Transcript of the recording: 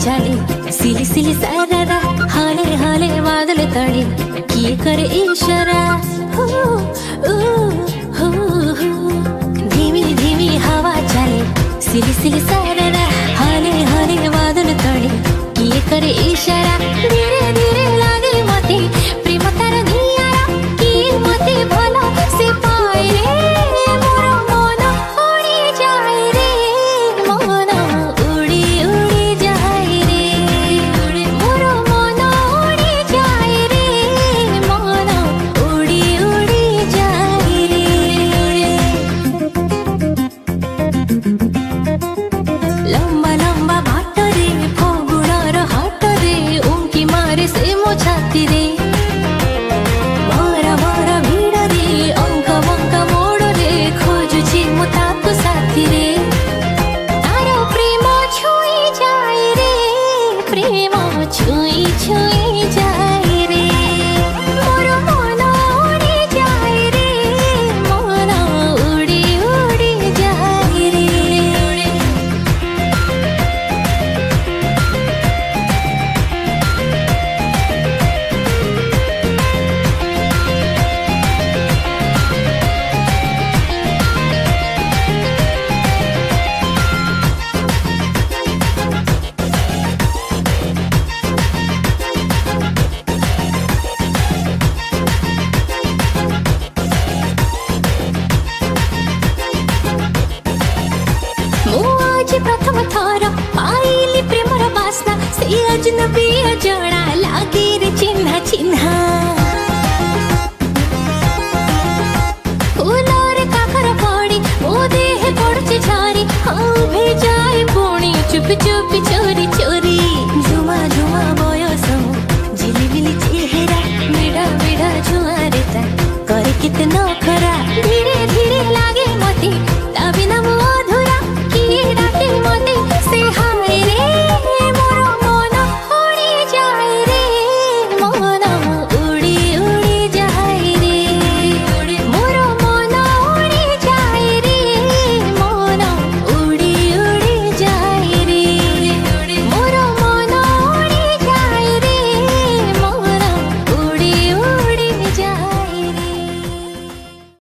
चले सिली सिली सारा हाले हाले बादल तड़े किए करे इशारा हो, ओ, हो, हो। धीमी धीमी हवा चले सिली सिली सारा हाले हाले बादल तड़े किए करे इशारा धीरे धीरे लागे मते प्रेम तार नियारा कि मते भलो से पाए रे मोर मन उड़ी जाए रे मन उड़ी उड़ी जाए रे मोर मन उड़ी जाए रे मन उड़ी उड़ी जाए रे लंबा लंबा बाट रे फगुणार हाट रे उंकी मारे से मो छाती रे भरा भरा भिड़ रे अंक बंक मोड़ रे खोजुची मु ताकु साथी रे तार प्रेम छुई जाए रे प्रेम छुई छुई जाए रे मोर मन उड़ी जाए रे मन उड़ी उड़ी जाए रे आज प्रथम थर पाइली प्रेमर बास्ना से अजनबी जड़ा लागे रे चिन्हा चिन्हा फूलर काकर पड़ी ओ देह पड़ुची झारी हाँ भेजाए पुणी चुप चुप